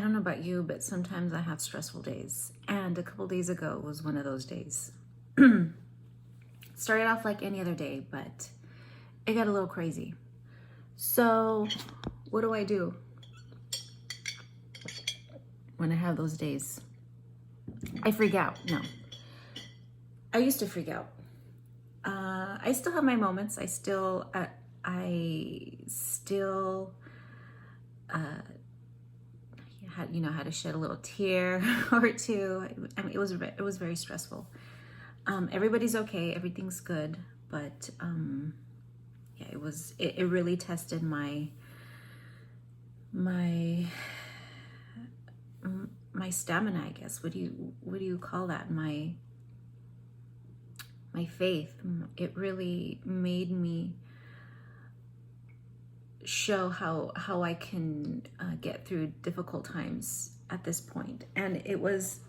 don't know about you, but sometimes I have stressful days. And a couple days ago was one of those days. Started off like any other day, but it got a little crazy. So, what do I do when I have those days? I freak out. No. I used to freak out. I still have my moments. I still had to shed a little tear or two. I mean, it was very stressful. Everybody's okay. Everything's good. But yeah, it really tested my stamina, I guess. What do you call that? My faith. It really made me show how I can get through difficult times at this point. And it was,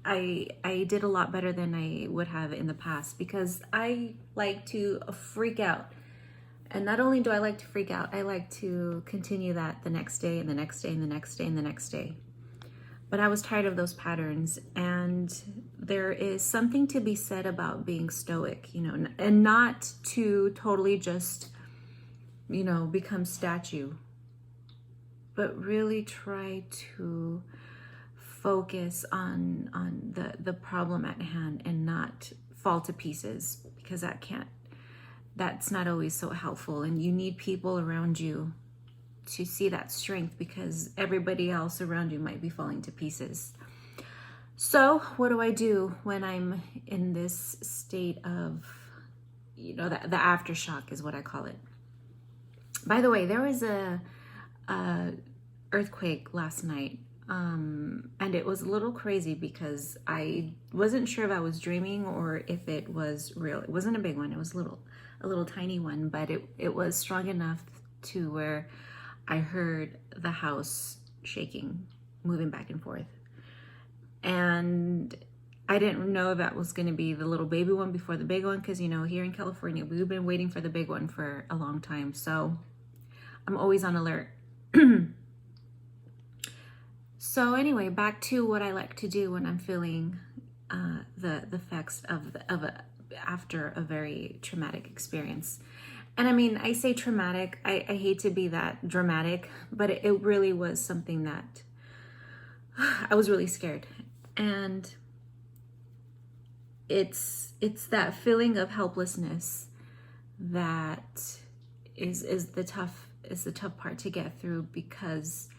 I did a lot better than I would have in the past, because I like to freak out. And not only do I like to freak out, I like to continue that the next day and the next day and the next day and the next day. But I was tired of those patterns, and there is something to be said about being stoic, and not to totally just, become statue, but really try to focus on the problem at hand and not fall to pieces, because that's not always so helpful. And you need people around you to see that strength, because everybody else around you might be falling to pieces. So what do I do when I'm in this state of, the aftershock is what I call it. By the way, there was a earthquake last night, and it was a little crazy because I wasn't sure if I was dreaming or if it was real. It wasn't a big one. It was a little tiny one, but it was strong enough to where I heard the house shaking, moving back and forth. And I didn't know that was going to be the little baby one before the big one, because, here in California, we've been waiting for the big one for a long time. So I'm always on alert. So anyway, back to what I like to do when I'm feeling the effects after a very traumatic experience. And I mean, I say traumatic, I hate to be that dramatic, but it really was something that I was really scared. And it's that feeling of helplessness that is the tough part to get through, because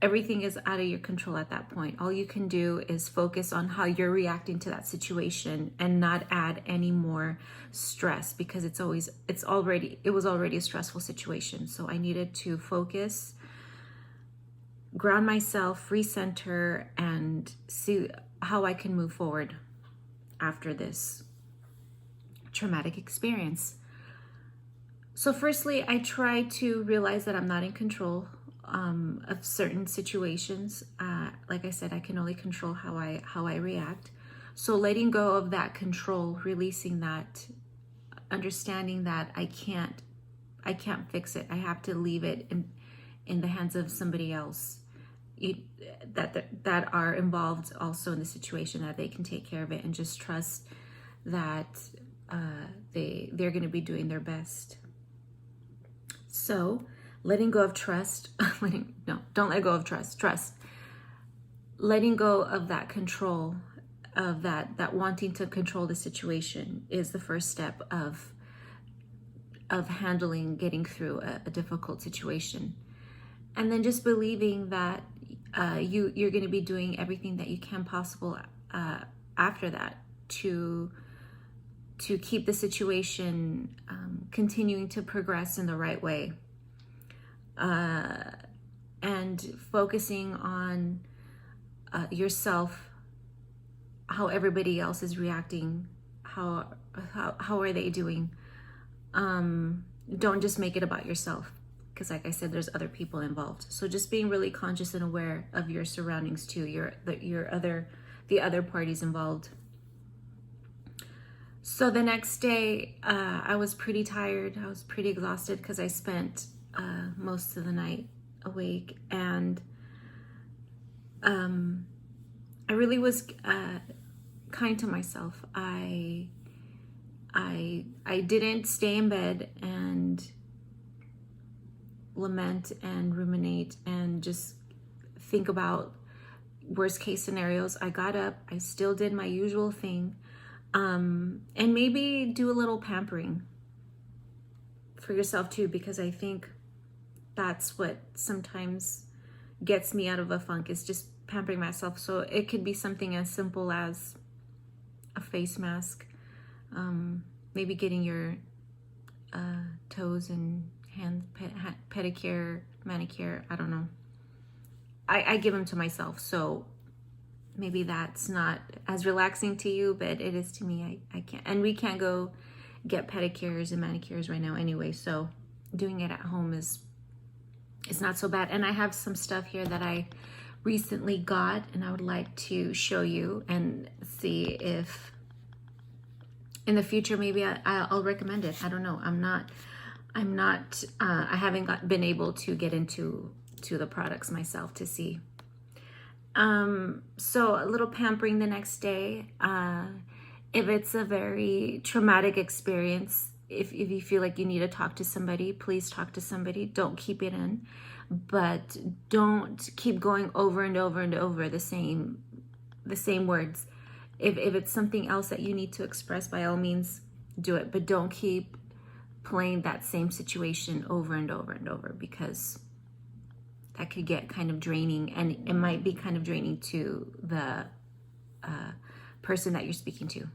everything is out of your control at that point. All you can do is focus on how you're reacting to that situation and not add any more stress, because it was already a stressful situation. So I needed to focus, ground myself, recenter, and see how I can move forward after this traumatic experience. So firstly, I try to realize that I'm not in control of certain situations. Like I said, I can only control how I react. So letting go of that control, releasing that, understanding that I can't fix it. I have to leave it in the hands of somebody else that are involved also in the situation, that they can take care of it, and just trust that they're going to be doing their best. So letting go of trust, don't let go of trust. Letting go of that control, of that wanting to control the situation, is the first step of handling, getting through a difficult situation. And then just believing that you're going to be doing everything that you can possible after that to keep the situation continuing to progress in the right way. And focusing on yourself, how everybody else is reacting, how are they doing. Don't just make it about yourself, because like I said, there's other people involved. So just being really conscious and aware of your surroundings too, the other parties involved. So the next day, I was pretty tired. I was pretty exhausted because I spent most of the night awake, and I really was kind to myself. I didn't stay in bed and lament and ruminate and just think about worst case scenarios. I got up, I still did my usual thing, and maybe do a little pampering for yourself too, because I think that's what sometimes gets me out of a funk, is just pampering myself. So it could be something as simple as a face mask, maybe getting your toes and hand pedicure, manicure, I don't know. I give them to myself, so maybe that's not as relaxing to you, but it is to me. I can't, and we can't go get pedicures and manicures right now anyway, so doing it at home is not so bad. And I have some stuff here that I recently got, and I would like to show you and see if in the future maybe I'll recommend it. I don't know. I haven't been able to get into the products myself to see. So a little pampering the next day. If it's a very traumatic experience, if you feel like you need to talk to somebody, please talk to somebody. Don't keep it in, but don't keep going over and over and over the same words. If it's something else that you need to express, by all means do it, but don't keep playing that same situation over and over and over, because that could get kind of draining, and it might be kind of draining to the person that you're speaking to.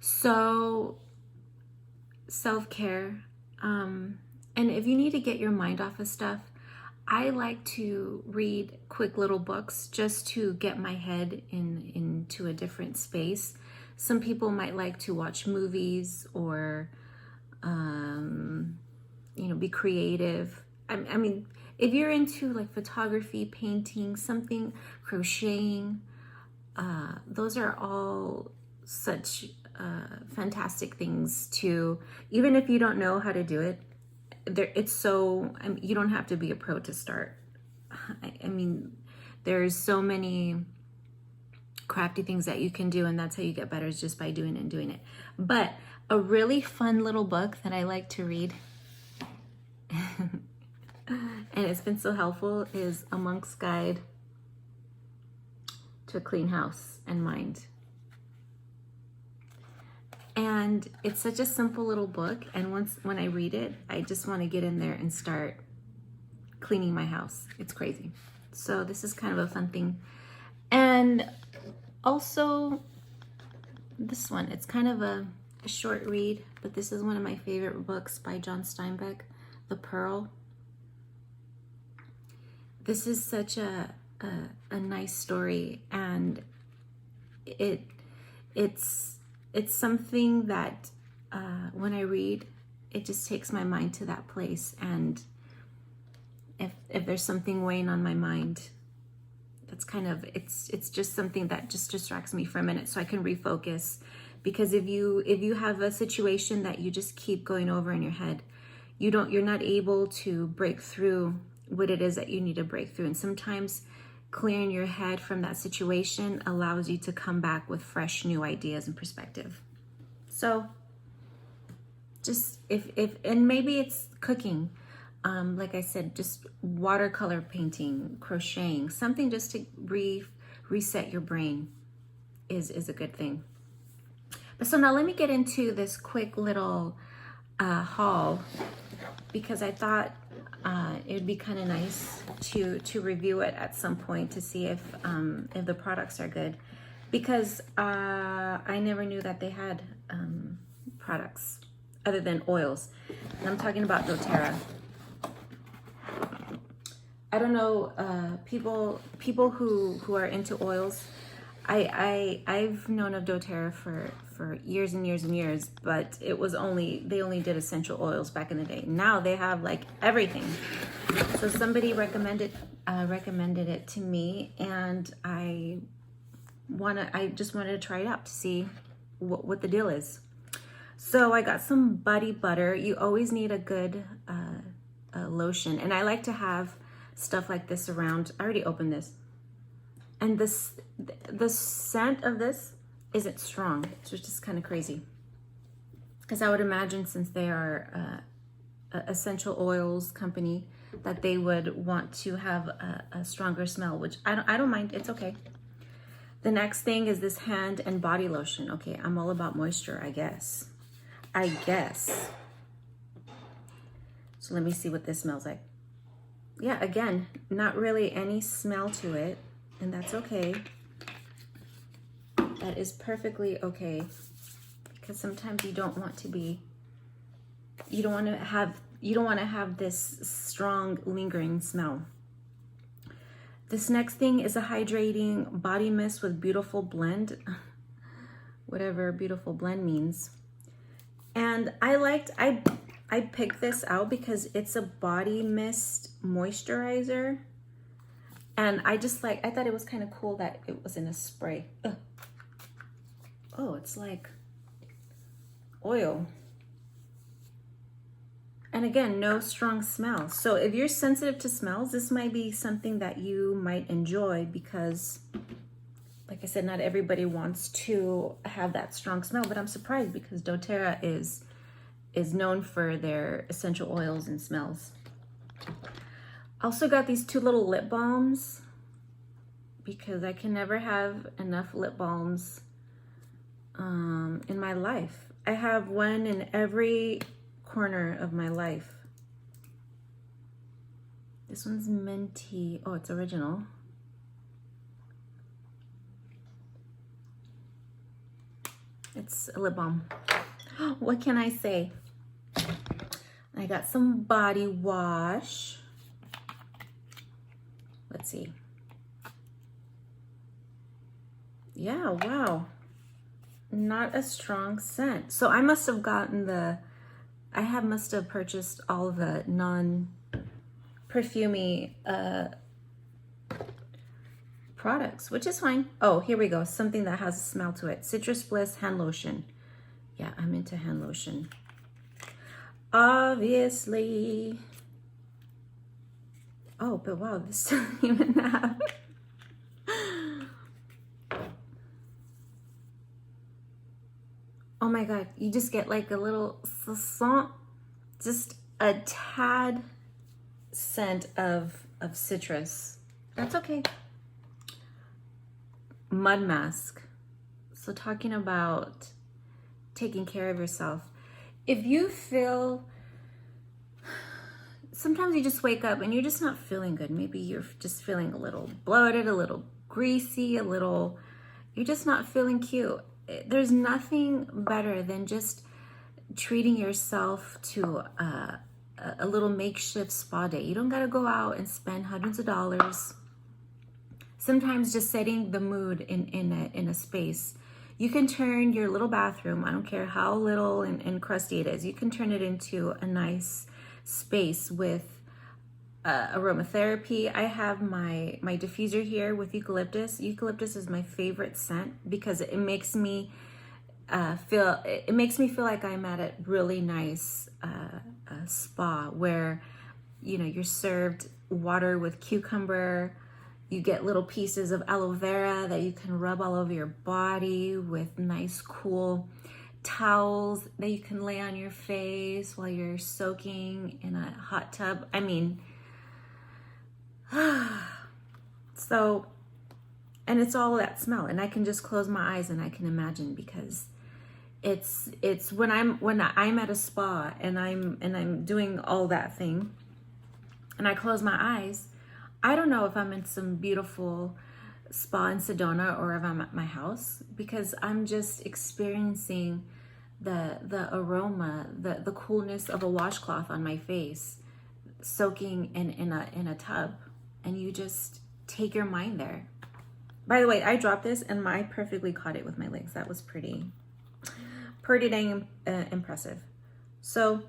So self-care, and if you need to get your mind off of stuff, I like to read quick little books just to get my head into a different space. Some people might like to watch movies or be creative. I mean, if you're into like photography, painting, something, crocheting, those are all such fantastic things to, even if you don't know how to do it, it's so, you don't have to be a pro to start. I mean, there's so many crafty things that you can do, and that's how you get better, is just by doing it and doing it. But a really fun little book that I like to read and it's been so helpful is A Monk's Guide to a Clean House and Mind. And it's such a simple little book, and when I read it, I just want to get in there and start cleaning my house. It's crazy. So this is kind of a fun thing. And also this one, it's kind of a short read, but this is one of my favorite books by John Steinbeck, The Pearl. This is such a nice story, and it's something that when I read, it just takes my mind to that place. And if there's something weighing on my mind, that's kind of, it's just something that just distracts me for a minute so I can refocus. Because if you have a situation that you just keep going over in your head, you're not able to break through what it is that you need to break through. And sometimes clearing your head from that situation allows you to come back with fresh new ideas and perspective. So just and maybe it's cooking, like I said, just watercolor painting, crocheting, something just to reset your brain is a good thing. But so now let me get into this quick little haul, because I thought it would be kind of nice to review it at some point to see if the products are good, because I never knew that they had products other than oils. And I'm talking about doTERRA. I don't know, people who are into oils. I've known of doTERRA for years and years and years, but they only did essential oils back in the day. Now they have like everything. So somebody recommended it to me, and I just wanted to try it out to see what the deal is. So I got some body butter. You always need a good lotion, and I like to have stuff like this around. I already opened this. And the scent of this isn't strong. It's just kind of crazy. Because I would imagine, since they are essential oils company, that they would want to have a stronger smell, which I don't mind. It's okay. The next thing is this hand and body lotion. Okay, I'm all about moisture, I guess. So let me see what this smells like. Yeah, again, not really any smell to it, and that's okay. That is perfectly okay, because sometimes you don't want to have this strong lingering smell. This next thing is a hydrating body mist with Beautiful Blend, whatever Beautiful Blend means. And I picked this out because it's a body mist moisturizer. And I thought it was kind of cool that it was in a spray. Ugh. Oh, it's like oil. And again, no strong smell. So if you're sensitive to smells, this might be something that you might enjoy, because like I said, not everybody wants to have that strong smell, but I'm surprised because doTERRA is known for their essential oils and smells. Also got these 2 little lip balms, because I can never have enough lip balms in my life. I have one in every corner of my life. This one's minty. Oh, it's original. It's a lip balm. What can I say? I got some body wash. Let's see. Yeah, wow. Not a strong scent. So I must have gotten must have purchased all the non-perfumey products, which is fine. Oh, here we go. Something that has a smell to it. Citrus Bliss hand lotion. Yeah, I'm into hand lotion. Obviously. Oh, but wow, this doesn't even have. Oh my God, you just get like a little scent, just a tad scent of citrus. That's okay. Mud mask. So talking about taking care of yourself. If you feel, sometimes you just wake up and you're just not feeling good. Maybe you're just feeling a little bloated, a little greasy, you're just not feeling cute. There's nothing better than just treating yourself to a little makeshift spa day. You don't gotta go out and spend hundreds of dollars. Sometimes just setting the mood in a space. You can turn your little bathroom, I don't care how little and crusty it is, you can turn it into a nice space with aromatherapy. I have my diffuser here with eucalyptus. Eucalyptus is my favorite scent because it makes me feel like I'm at a really nice spa where, you know, you're served water with cucumber. You get little pieces of aloe vera that you can rub all over your body, with nice cool towels that you can lay on your face while you're soaking in a hot tub. I mean, so, and it's all that smell, and I can just close my eyes and I can imagine, because it's when I'm at a spa and I'm doing all that thing and I close my eyes, I don't know if I'm in some beautiful spa in Sedona or if I'm at my house, because I'm just experiencing the aroma, the coolness of a washcloth on my face, soaking in a tub, and you just take your mind there. By the way, I dropped this and I perfectly caught it with my legs. That was pretty dang impressive. So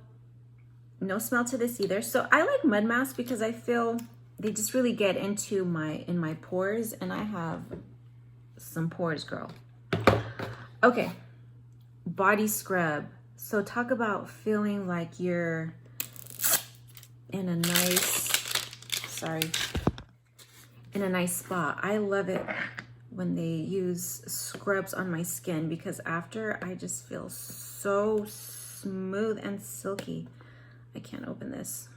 no smell to this either. So I like mud masks because I feel they just really get into my pores, and I have some pores, girl. Okay, body scrub. So talk about feeling like you're in a nice sorry, in a nice spa. I love it when they use scrubs on my skin because after I just feel so smooth and silky. I can't open this.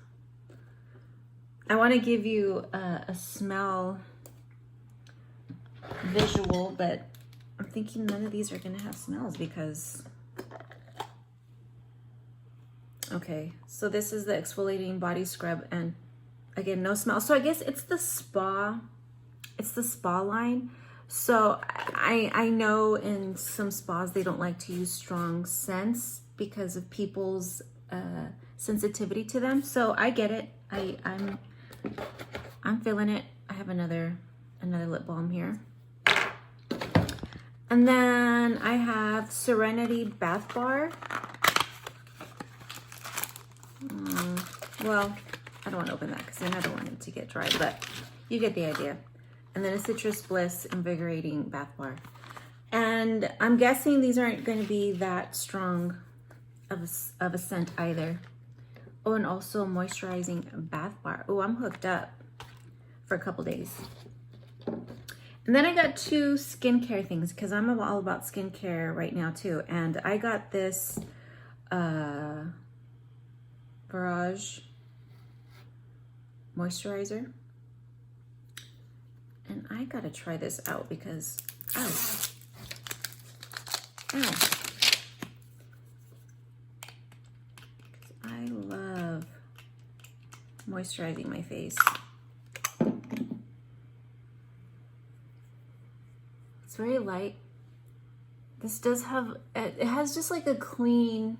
I want to give you a smell visual, but I'm thinking none of these are going to have smells because... Okay, so this is the exfoliating body scrub, and again, no smell. So I guess it's the spa line. So I know in some spas they don't like to use strong scents because of people's sensitivity to them. So I get it. I'm feeling it. I have another lip balm here. And then I have Serenity Bath Bar. Well, I don't want to open that because then I don't want it to get dry, but you get the idea. And then a Citrus Bliss Invigorating Bath Bar. And I'm guessing these aren't going to be that strong of a scent either. Oh, and also moisturizing bath bar. Oh, I'm hooked up for a couple days. And then I got 2 skincare things because I'm all about skincare right now too. And I got this Barrage moisturizer. And I gotta try this out because, ow. I love moisturizing my face. It's very light. This does have, it has just like a clean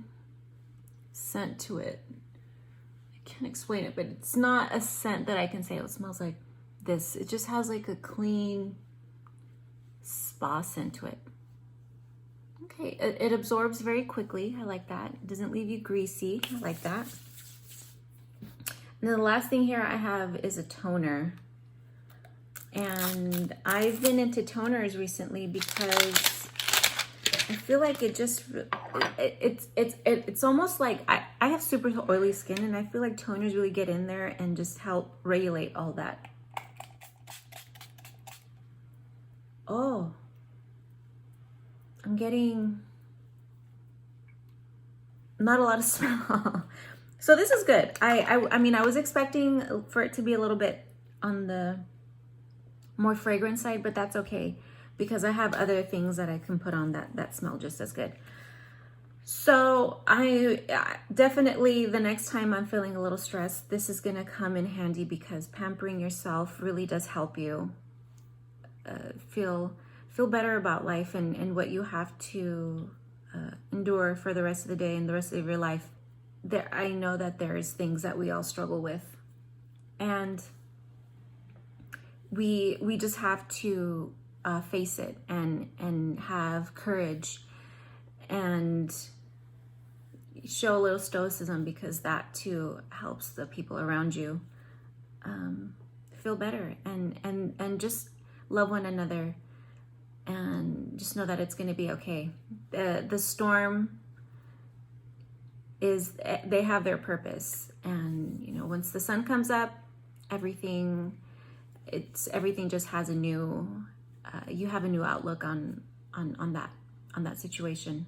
scent to it. I can't explain it, but it's not a scent that I can say, oh, it smells like this. It just has like a clean spa scent to it. Okay, it absorbs very quickly. I like that. It doesn't leave you greasy. I like that. And then the last thing here I have is a toner. And I've been into toners recently because I feel like it just, it's almost like I have super oily skin, and I feel like toners really get in there and just help regulate all that. Oh, I'm getting not a lot of smell. So this is good. I mean, I was expecting for it to be a little bit on the more fragrant side, but that's okay because I have other things that I can put on that smell just as good. So I definitely, the next time I'm feeling a little stressed, this is gonna come in handy because pampering yourself really does help you feel better about life and what you have to endure for the rest of the day and the rest of your life. I know that there's things that we all struggle with, and we just have to face it and have courage and show a little stoicism, because that too helps the people around you feel better and just love one another and just know that it's going to be okay. The storm is, they have their purpose, and you know, once the sun comes up, everything just has a new you have a new outlook on that situation.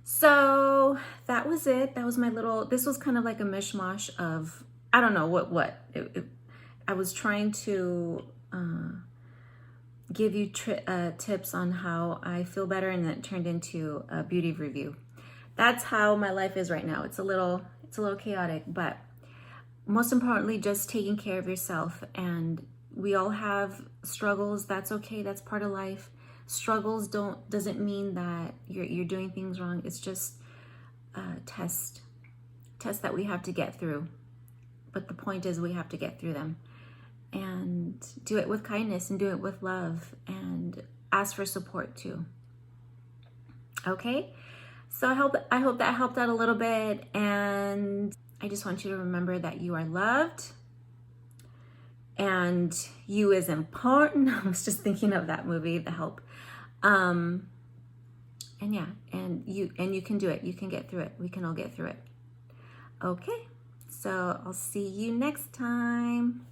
So that was it. That was my little, this was kind of like a mishmash of, I don't know what I was trying to give you tips on how I feel better, and then it turned into a beauty review. That's how my life is right now. It's a little chaotic, but most importantly, just taking care of yourself. And we all have struggles. That's okay. That's part of life. Struggles doesn't mean that you're doing things wrong. It's just tests that we have to get through. But the point is, we have to get through them and do it with kindness and do it with love and ask for support too. Okay, so I hope that helped out a little bit, and I just want you to remember that you are loved and you is important. I was just thinking of that movie, The Help. And yeah, and you can do it. You can get through it. We can all get through it. Okay, So I'll see you next time.